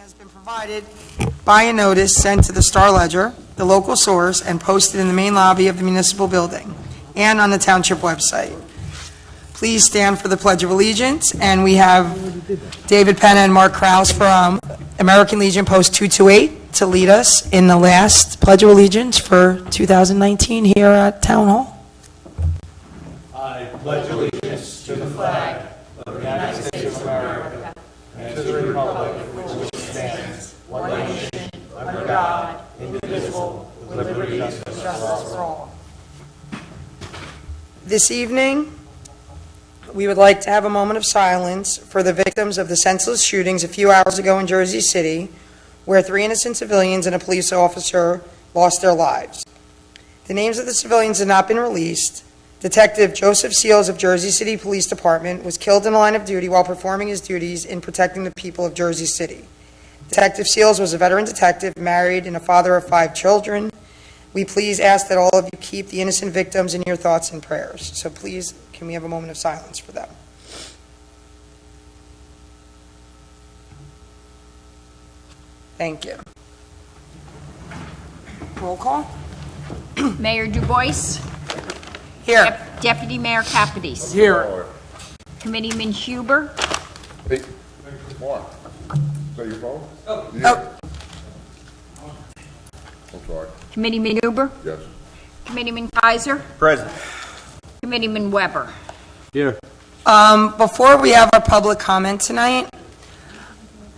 has been provided by a notice sent to the Star Ledger, the local source, and posted in the main lobby of the municipal building and on the Township website. Please stand for the Pledge of Allegiance, and we have David Penna and Mark Krause from American Legion Post 228 to lead us in the last Pledge of Allegiance for 2019 here at Town Hall. I pledge allegiance to the flag of the United States of America and to the republic for which it stands, one nation, under God, indivisible, with liberty and justice for all. This evening, we would like to have a moment of silence for the victims of the senseless shootings a few hours ago in Jersey City, where 3 innocent civilians and a police officer lost their lives. The names of the civilians have not been released. Detective Joseph Seals of Jersey City Police Department was killed in the line of duty while performing his duties in protecting the people of Jersey City. Detective Seals was a veteran detective, married, and a father of 5 children. We please ask that all of you keep the innocent victims in your thoughts and prayers. So please, can we have a moment of silence for them? Thank you. Roll call. Mayor Dubois. Here. Deputy Mayor Capides. Here. Committeeman Huber. Hey, Mark, is that your phone? Oh. I'm sorry. Committeeman Huber. Yes. Committeeman Kaiser. Present. Committeeman Weber. Here. Before we have our public comment tonight,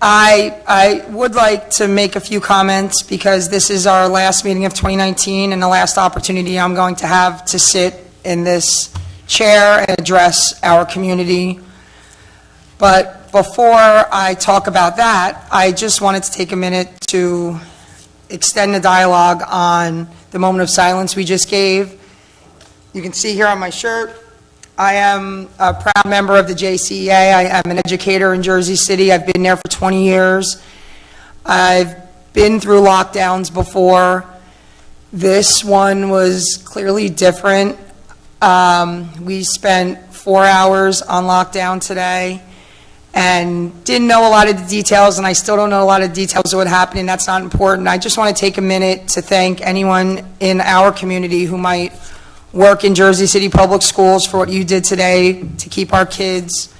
I would like to make a few comments because this is our last meeting of 2019 and the last opportunity I'm going to have to sit in this chair and address our community. But before I talk about that, I just wanted to take a minute to extend the dialogue on the moment of silence we just gave. You can see here on my shirt, I am a proud member of the JCEA. I am an educator in Jersey City. I've been there for 20 years. I've been through lockdowns before. This one was clearly different. We spent 4 hours on lockdown today and didn't know a lot of the details, and I still don't know a lot of details of what happened, and that's not important. I just want to take a minute to thank anyone in our community who might work in Jersey City Public Schools for what you did today to keep our kids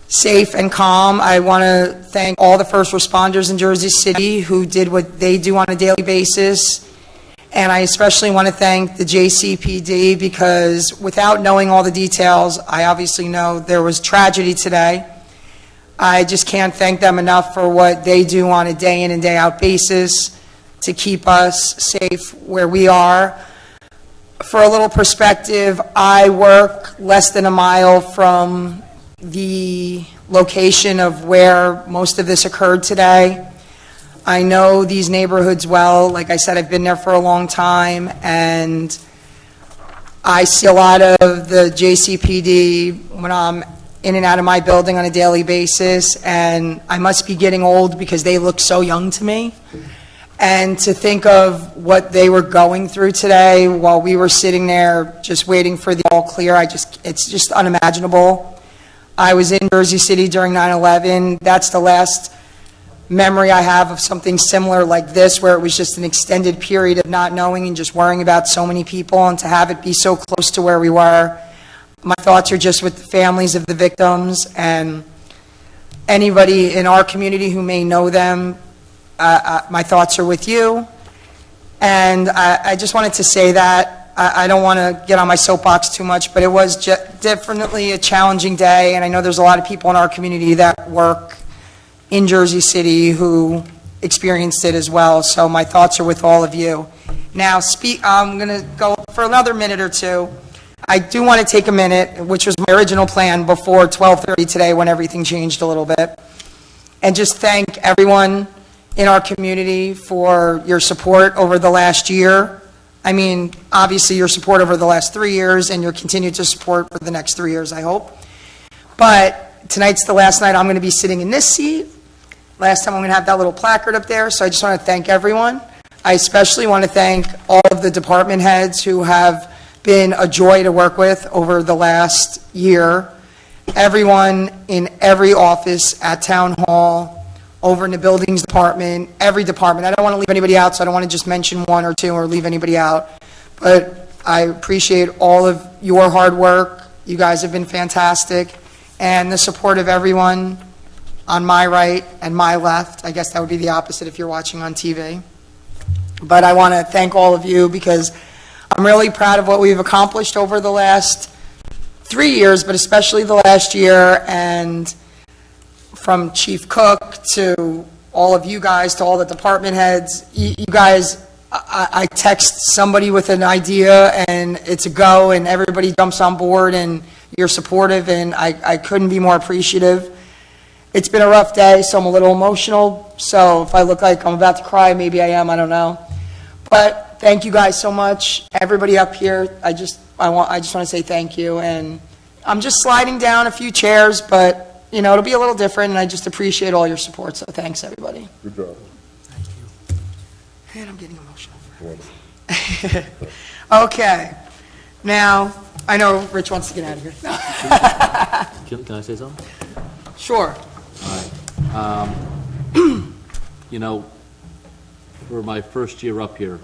safe and calm. I want to thank all the first responders in Jersey City who did what they do on a daily basis. And I especially want to thank the JCPD because without knowing all the details, I obviously know there was tragedy today. I just can't thank them enough for what they do on a day in and day out basis to keep us safe where we are. For a little perspective, I work less than a mile from the location of where most of this occurred today. I know these neighborhoods well. Like I said, I've been there for a long time, and I see a lot of the JCPD when I'm in and out of my building on a daily basis, and I must be getting old because they look so young to me. And to think of what they were going through today while we were sitting there just waiting for the all clear, it's just unimaginable. I was in Jersey City during 9/11. That's the last memory I have of something similar like this, where it was just an extended period of not knowing and just worrying about so many people, and to have it be so close to where we were. My thoughts are just with the families of the victims and anybody in our community who may know them. My thoughts are with you, and I just wanted to say that. I don't want to get on my soapbox too much, but it was definitely a challenging day, and I know there's a lot of people in our community that work in Jersey City who experienced it as well, so my thoughts are with all of you. Now, I'm going to go for another minute or two. I do want to take a minute, which was my original plan before 12:30 today when everything changed a little bit, and just thank everyone in our community for your support over the last year. I mean, obviously your support over the last 3 years and your continued support for the next 3 years, I hope. But tonight's the last night I'm going to be sitting in this seat. Last time I'm going to have that little placard up there, so I just want to thank everyone. I especially want to thank all of the department heads who have been a joy to work with over the last year. Everyone in every office at Town Hall, over in the buildings department, every department. I don't want to leave anybody out, so I don't want to just mention one or two or leave anybody out. But I appreciate all of your hard work. You guys have been fantastic. And the support of everyone on my right and my left. I guess that would be the opposite if you're watching on TV. But I want to thank all of you because I'm really proud of what we've accomplished over the last 3 years, but especially the last year. And from Chief Cook to all of you guys, to all the department heads, you guys, I text somebody with an idea and it's a go and everybody jumps on board and you're supportive, and I couldn't be more appreciative. It's been a rough day, so I'm a little emotional. So if I look like I'm about to cry, maybe I am, I don't know. But thank you guys so much. Everybody up here, I just want to say thank you. And I'm just sliding down a few chairs, but you know, it'll be a little different, and I just appreciate all your support. So thanks, everybody. Good job. Thank you. And I'm getting emotional. Okay. Now, I know Rich wants to get out of here. Can I say something? Sure. You know, for my first year up here,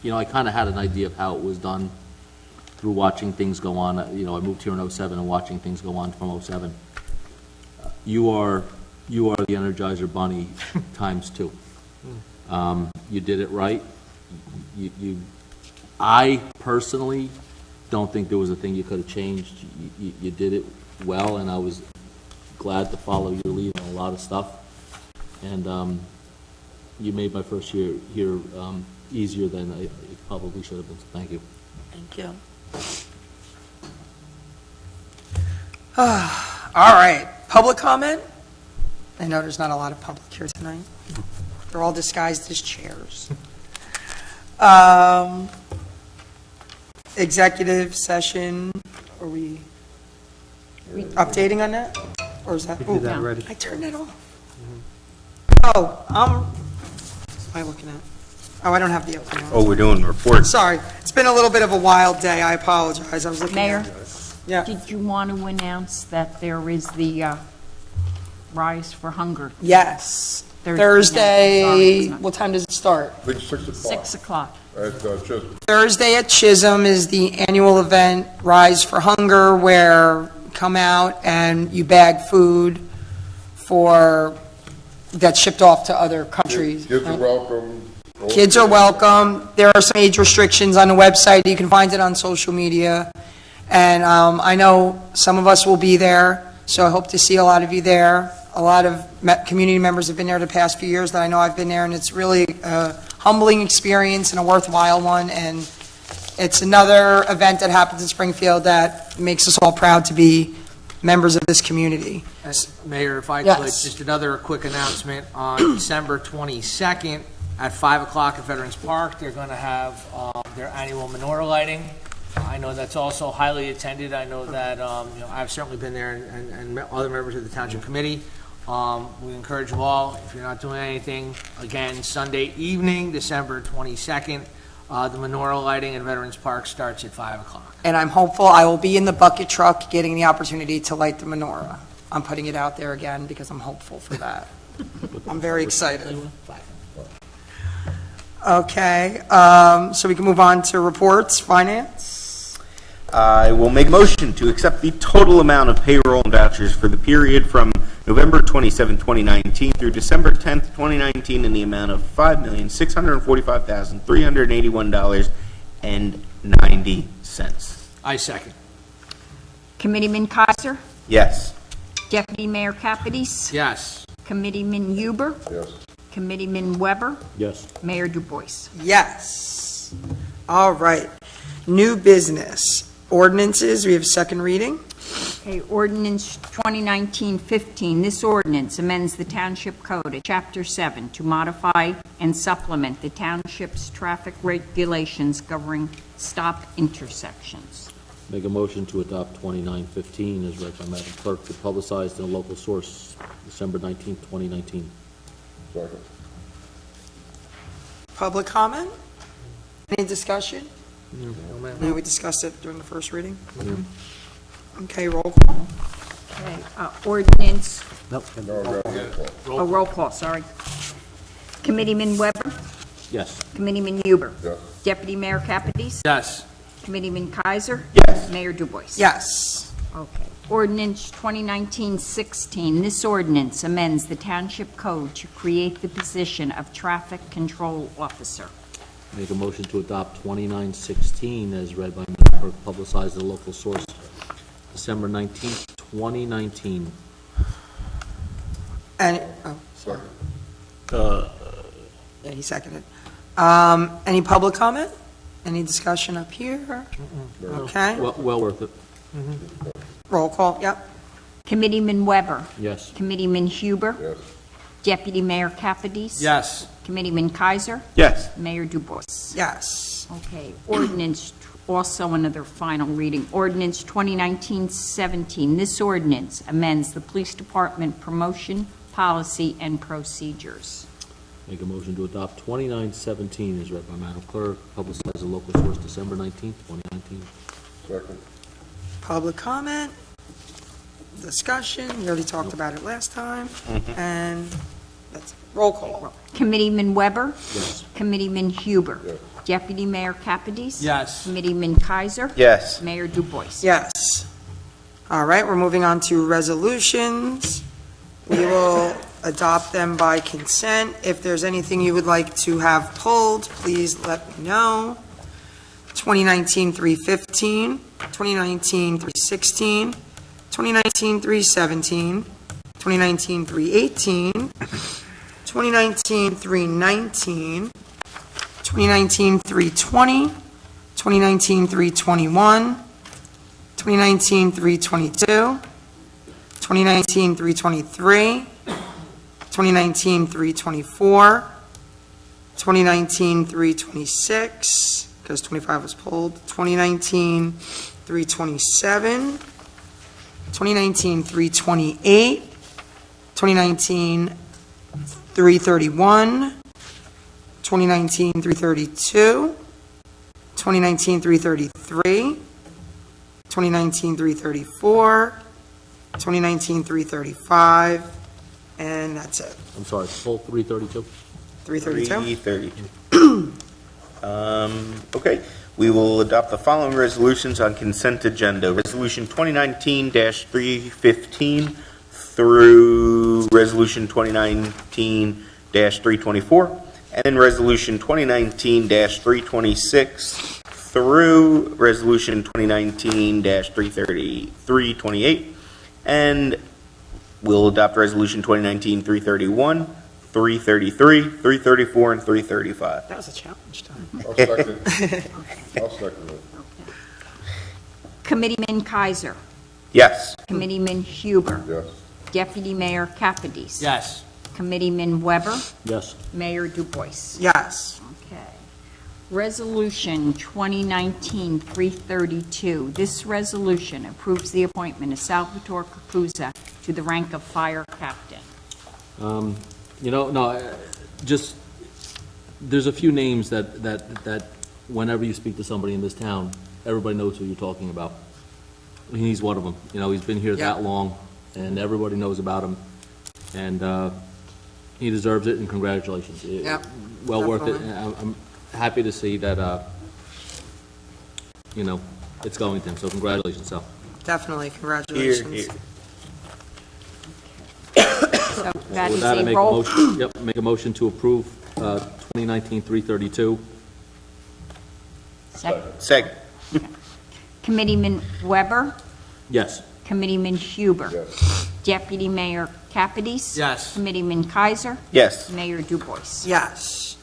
you know, I kind of had an idea of how it was done through watching things go on. You know, I moved here in '07 and watching things go on from '07. You are the Energizer Bunny times 2. You did it right. I personally don't think there was a thing you could have changed. You did it well, and I was glad to follow your lead on a lot of stuff. And you made my first year here easier than it probably should have been, so thank you. Thank you. All right, public comment? I know there's not a lot of public here tonight. They're all disguised as chairs. Executive session, are we updating on that? Or is that? did that already. I turned it off. Oh, what am I looking at? Oh, I don't have the open. Oh, we're doing reports. Sorry, it's been a little bit of a wild day, I apologize, I was looking Mayor, at. Yeah, did you want to announce that there is the Rise for Hunger? yes. Thursday Thursday, night. Sorry, it's not- what time does it start? I think 6 o'clock. 6 o'clock. At Chisholm. Thursday at Chisholm is the annual event, Rise for Hunger, where you come out and you bag food that's shipped off to other countries. Kids are welcome. Kids are welcome. There are some age restrictions on the website. You can find it on social media. And I know some of us will be there, so I hope to see a lot of you there. A lot of community members have been there the past few years that I know I've been there, and it's really a humbling experience and a worthwhile one. And it's another event that happens in Springfield that makes us all proud to be members of this community. Mayor, if I Yes. could, just another quick announcement. On December 22nd at 5 o'clock at Veterans Park, they're going to have their annual menorah lighting. I know that's also highly attended. I know that, you know, I've certainly been there and other members of the Township Committee. We encourage you all, if you're not doing anything, again, Sunday evening, December 22nd, the menorah lighting at Veterans Park starts at 5 o'clock. And I'm hopeful I will be in the bucket truck getting the opportunity to light the menorah. I'm putting it out there again because I'm hopeful for that. I'm very excited. Okay, so we can move on to reports, finance. I will make a motion to accept the total amount of payroll and vouchers for the period from November 27, 2019 through December 10, 2019 in the amount of $5,645,381.90. I second. Committeeman Kaiser, Yes. Deputy Mayor Capides, Yes. Committeeman Huber, Yes. Committeeman Weber, Yes. Mayor Dubois. Yes. All right. New business. Ordinances, we have second reading. Okay, ordinance 2019-15. This ordinance amends the Township Code at Chapter 7 to modify and supplement the Township's traffic regulations governing stop intersections. Make a motion to adopt 2915 as read by Madam Clerk, to publicized in a local source, December 19, 2019. Second. Public comment? Any discussion? No, ma'am. No, we discussed it during the first reading. Yeah. Okay, roll call. Okay, ordinance No, we got roll call. Oh, roll call, sorry. Committeeman Weber? Yes. Committeeman Huber? Yes. Deputy Mayor Capides? Yes. Committeeman Kaiser? Yes. Mayor Dubois? Yes. Okay. Ordinance 2019-16. This ordinance amends the Township Code to create the position of Traffic Control Officer. Make a motion to adopt 2916 as read by Madam Clerk, publicized at the local source, December 19th, 2019. And, oh, Second. yeah, he seconded. Any public comment? Any discussion up here? Okay, Well worth it. roll call, yep. Committeeman Weber? Yes. Committeeman Huber? Yes. Deputy Mayor Capides? Yes. Committeeman Kaiser? Yes. Mayor Dubois? Yes. Okay, ordinance, also another final reading, ordinance 2019-17. This ordinance amends the Police Department promotion policy and procedures. Make a motion to adopt 2917 as read by Madam Clerk, publicized at the local source, December 19th, 2019. Second. Public comment, discussion, we already talked about it last time, and that's, roll call. Committeeman Weber? Yes. Committeeman Huber? Yes. Deputy Mayor Capides? Yes. Committeeman Kaiser? Yes. Mayor Dubois? Yes. All right, we're moving on to resolutions. We will adopt them by consent. If there's anything you would like to have pulled, please let me know. 2019-315, 2019-316, 2019-317, 2019-318, 2019-319, 2019-320, 2019-321, 2019-322, 2019-323, 2019-324, 2019-326, because 25 was pulled, 2019-327, 2019-328, 2019-331, 2019-332, 2019-333, 2019-334, 2019-335, and that's it. I'm sorry, full 332? 332? 332. Okay, we will adopt the following resolutions on consent agenda. Resolution 2019-315 through Resolution 2019-324, and then Resolution 2019-326 through Resolution 2019-328, and we'll adopt Resolution 2019-331, 333, 334, and 335. That was a challenge time. I'll second. I'll second it. Committeeman Kaiser? Yes. Committeeman Huber? Yes. Deputy Mayor Capides? Yes. Committeeman Weber? Yes. Mayor Dubois? Yes. Okay. Resolution 2019-332. This resolution approves the appointment of Salvatore Capuzza to the rank of fire captain. Just, there's a few names that whenever you speak to somebody in this town, everybody knows who you're talking about. He's one of them. He's been here Yeah. that long, and everybody knows about him. And he deserves it, and congratulations. Yep, Well worth it. definitely. And I'm happy to see that, it's going to him, so congratulations, Sal. Definitely, Here, congratulations. here. So that With is that, I a make a roll. motion, make a motion to approve 2019-332. Second. Second. Committeeman Weber? Yes. Committeeman Huber? Yes. Deputy Mayor Capides? Yes. Committeeman Kaiser? Yes. Mayor Dubois? Yes.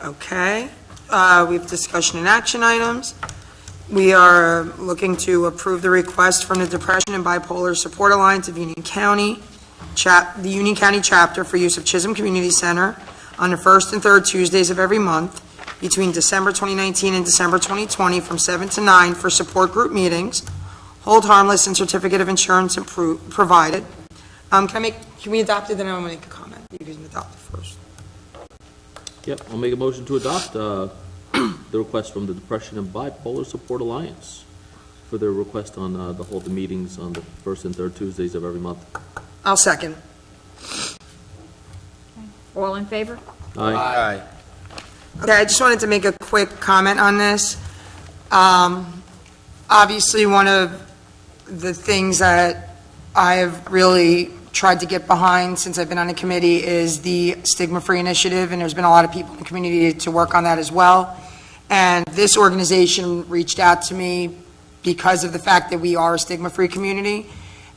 Okay, we have discussion and action items. We are looking to approve the request from the Depression and Bipolar Support Alliance of Union County, the Union County chapter for use of Chisholm Community Center on the first and third Tuesdays of every month between December 2019 and December 2020 from 7 to 9 for support group meetings, hold harmless and certificate of insurance provided. Can we adopt it, then I'm going to make a comment. You can adopt it first. Yep, I'll make a motion to adopt the request from the Depression and Bipolar Support Alliance for their request on to hold the meetings on the first and third Tuesdays of every month. I'll second. All in favor? Aye. Okay, I just wanted to make a quick comment on this. Obviously, one of the things that I have really tried to get behind since I've been on the committee is the stigma-free initiative, and there's been a lot of people in the community to work on that as well. And this organization reached out to me because of the fact that we are a stigma-free community,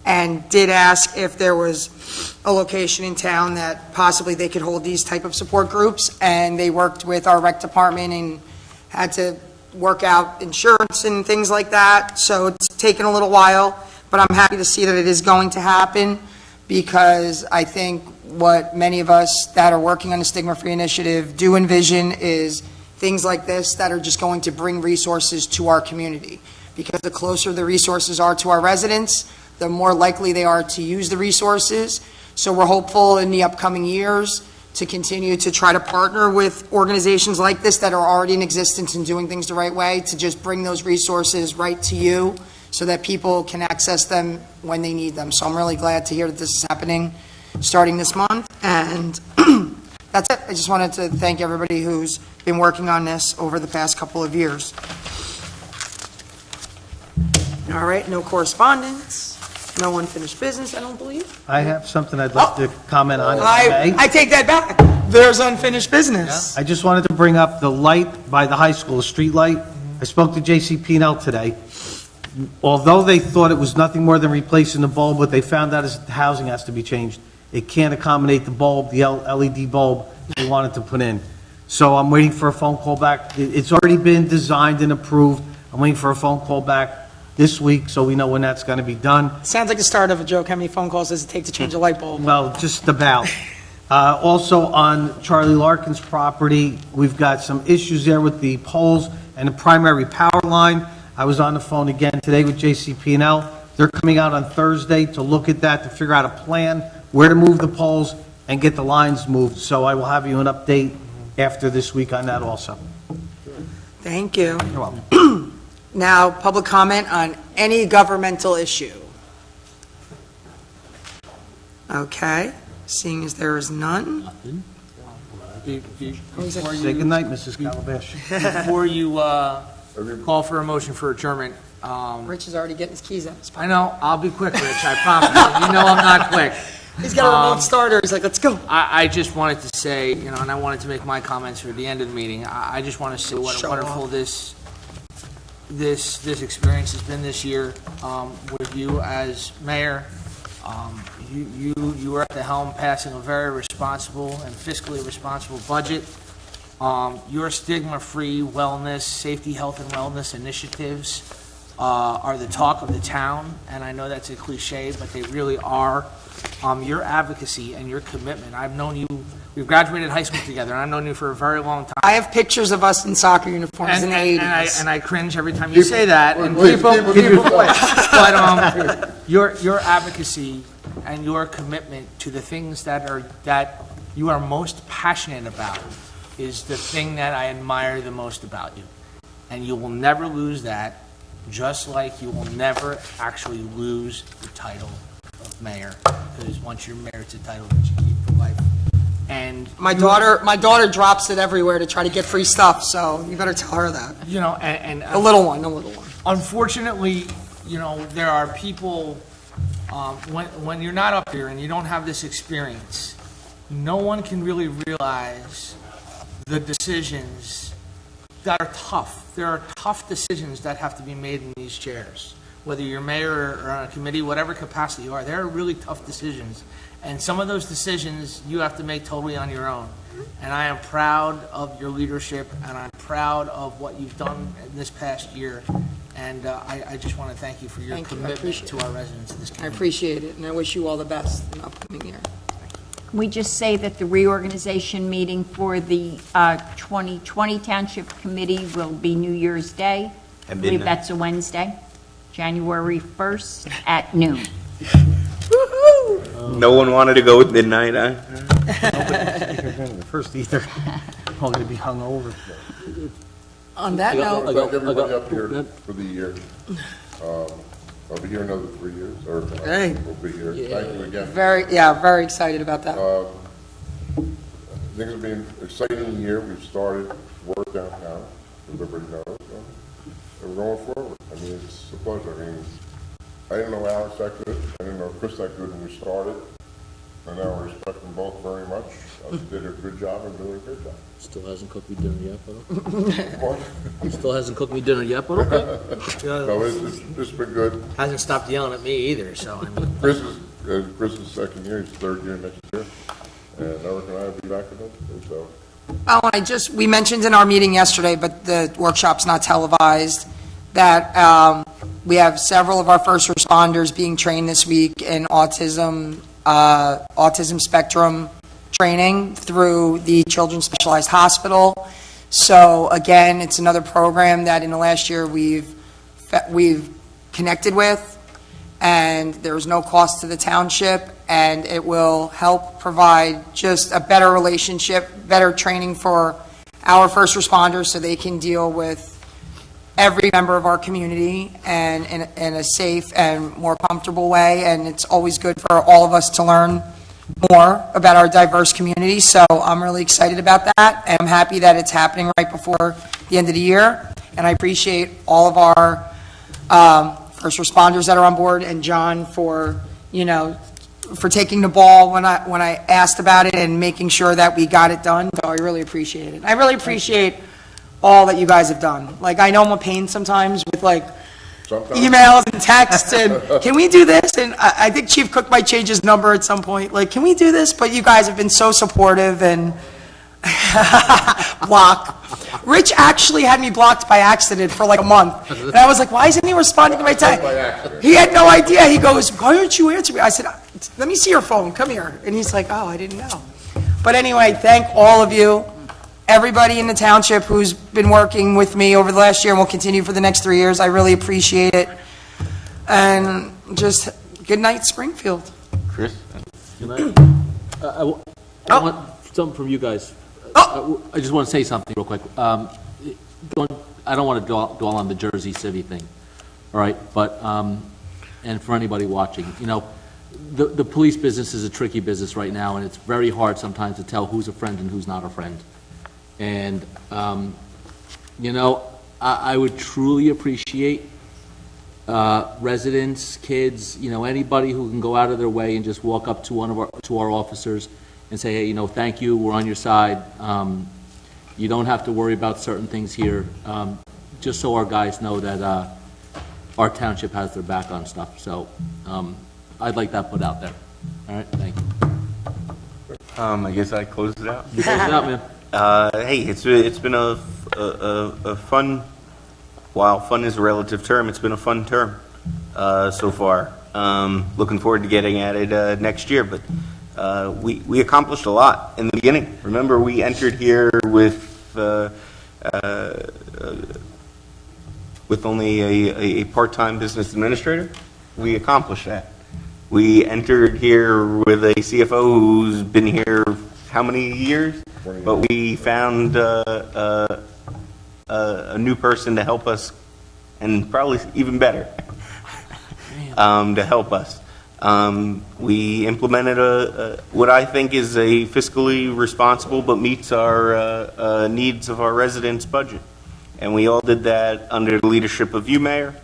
and did ask if there was a location in town that possibly they could hold these type of support groups, and they worked with our rec department and had to work out insurance and things like that, so it's taken a little while, but I'm happy to see that it is going to happen, because I think what many of us that are working on the stigma-free initiative do envision is things like this that are just going to bring resources to our community, because the closer the resources are to our residents, the more likely they are to use the resources. So we're hopeful in the upcoming years to continue to try to partner with organizations like this that are already in existence and doing things the right way, to just bring those resources right to you so that people can access them when they need them. So I'm really glad to hear that this is happening starting this month. And that's it. I just wanted to thank everybody who's been working on this over the past couple of years. All right, no correspondence. No unfinished business, I don't believe. I have something I'd like to comment on, if I may. I take that back. There's unfinished business. I just wanted to bring up the light by the high school, the street light. I spoke to J.C. P&L today. Although they thought it was nothing more than replacing the bulb, what they found out is that the housing has to be changed. It can't accommodate the bulb, the LED bulb they wanted to put in. So I'm waiting for a phone call back. It's already been designed and approved. I'm waiting for a phone call back this week, so we know when that's going to be done. Sounds like the start of a joke. How many phone calls does it take to change a light bulb? Well, just about. Also, on Charlie Larkin's property, we've got some issues there with the poles and the primary power line. I was on the phone again today with JCP&L. They're coming out on Thursday to look at that, to figure out a plan, where to move the poles and get the lines moved. So I will have you an update after this week on that also. Thank you. You're welcome. Now, public comment on any governmental issue. Okay, seeing as there is none. Say goodnight, Mrs. Calabash. Before you call for a motion for adjournment, Rich is already getting his keys out. I know, I'll be quick, Rich, I promise. You know I'm not quick. He's got a remote starter. He's like, let's go. I just wanted to say, and I wanted to make my comments for the end of the meeting. I just want to say what Show wonderful off. this experience has been this year with you as mayor. You were at the helm passing a very responsible and fiscally responsible budget. Your stigma-free wellness, safety, health, and wellness initiatives are the talk of the town, and I know that's a cliche, but they really are. Your advocacy and your commitment. I've known you, we've graduated high school together, and I've known you for a very long time. I have pictures of us in soccer uniforms in the 80s. And I cringe every time you say that, and people quit. But your advocacy and your commitment to the things that you are most passionate about is the thing that I admire the most about you. And you will never lose that, just like you will never actually lose the title of mayor, because once you're mayor, it's a title that you keep for life. And My daughter drops it everywhere to try to get free stuff, so you better tell her that. the The little one. unfortunately, there are people, when you're not up here and you don't have this experience, no one can really realize the decisions that are tough. There are tough decisions that have to be made in these chairs. Whether you're mayor or on a committee, whatever capacity you are, there are really tough decisions. And some of those decisions you have to make totally on your own. And I am proud of your leadership, and I'm proud of what you've done in this past year. And I just want to thank you for your Thank you. I commitment appreciate to our residents of this I community. appreciate it, and I wish you all the best in the upcoming year. We just say that the reorganization meeting for the 2020 Township Committee will be New Year's Day. I believe midnight. that's a Wednesday, January 1st at noon. No one wanted to go with midnight, huh? The first either. All going to be hung over. On that note, Thank everybody up here for the year. I'll be here another 3 years, or Hey. we'll be here. Thank you again. Very excited about that. I think it's been an exciting year. We've started work downtown, as everybody knows, and we're going forward. I mean, it's a pleasure. I mean, I didn't know Alex that good. I didn't know Chris that good when we started. And I respect them both very much. They did a good job and doing a good job. Still hasn't cooked me dinner yet, but still hasn't cooked me dinner yet, but okay. So it's been good. Hasn't stopped yelling at me either, so I mean. Chris's second year, his third year next year. And Eric and I will be back again, so. Oh, we mentioned in our meeting yesterday, but the workshop's not televised, that we have several of our first responders being trained this week in autism spectrum training through the Children's Specialized Hospital. So again, it's another program that in the last year we've connected with, and there's no cost to the township, and it will help provide just a better relationship, better training for our first responders so they can deal with every member of our community and in a safe and more comfortable way. And it's always good for all of us to learn more about our diverse community. So I'm really excited about that, and I'm happy that it's happening right before the end of the year. And I appreciate all of our first responders that are on board, and John for taking the ball when I asked about it and making sure that we got it done. So I really appreciate it. I really appreciate all that you guys have done. Like, I know I'm a pain sometimes with Sometimes. emails and texts and can we do this? And I think Chief Cook might change his number at some point. Like, can we do this? But you guys have been so supportive and block. Rich actually had me blocked by accident for like a month. And I was like, why isn't he responding to my text? He had no idea. He goes, why don't you answer me? I said, let me see your phone. Come here. And he's like, oh, I didn't know. But anyway, thank all of you. Everybody in the township who's been working with me over the last year and will continue for the next 3 years. I really appreciate it. And just good night, Springfield. Chris? Good night. I want something from you guys. I just want to say something real quick. I don't want to dwell on the Jersey City thing, all right? But, and for anybody watching, the police business is a tricky business right now, and it's very hard sometimes to tell who's a friend and who's not a friend. And, I would truly appreciate residents, kids, anybody who can go out of their way and just walk up to our officers and say, hey, thank you, we're on your side. You don't have to worry about certain things here, just so our guys know that our township has their back on stuff. So I'd like that put out there. All right, thank you. I guess I closed it out. You close it out, man. Hey, it's been a fun, while fun is a relative term, it's been a fun term so far. Looking forward to getting at it next year, but we accomplished a lot in the beginning. Remember, we entered here with only a part-time business administrator. We accomplished that. We entered here with a CFO who's been here how many years? But we found a new person to help us, and probably even better, to help us. We implemented what I think is a fiscally responsible but meets our needs of our residents' budget. And we all did that under the leadership of you, Mayor,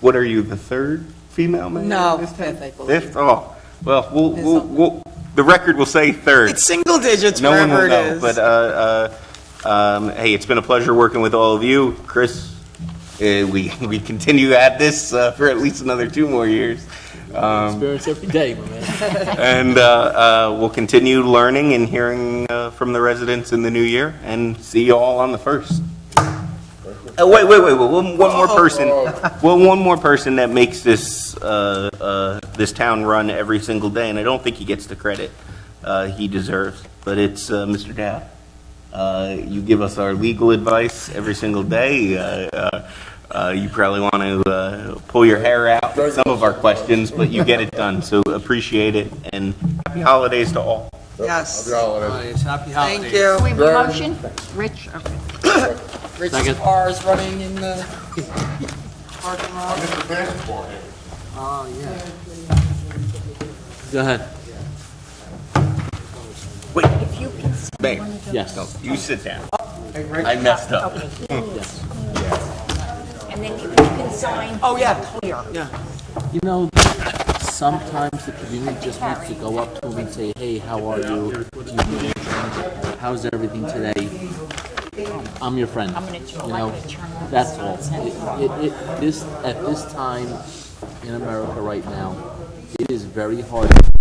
what are you, the third female mayor? No, fifth, I believe. Fifth? Oh, well, we'll the record will say third. It's single digits, No one wherever will it know, is. but hey, it's been a pleasure working with all of you. Chris, we continue at this for at least another 2 more years. Experience every day, my man. And we'll continue learning and hearing from the residents in the new year, and see you all on the 1st. Wait, one more person. Well, one more person that makes this this town run every single day, and I don't think he gets the credit he deserves, but it's Mr. Dow. You give us our legal advice every single day. You probably want to pull your hair out with some of our questions, but you get it done, so appreciate it, and happy holidays to all. Yes. Happy holidays. Happy holidays. Thank you. We have a motion? Rich? Okay. Rich's Second. car is running in the parking lot. Mr. Passport. Oh, yeah. Go ahead. Wait, If you can sign Mayor, one of those. Yes. no, you sit down. I messed up. Yes. And then if you can sign. Oh, yeah. Clear. You know, sometimes the community just needs to go up to them and say, hey, how are you? How's everything today? I'm your friend. I'm gonna You know, that's all. At this time in America right now, it is very hard to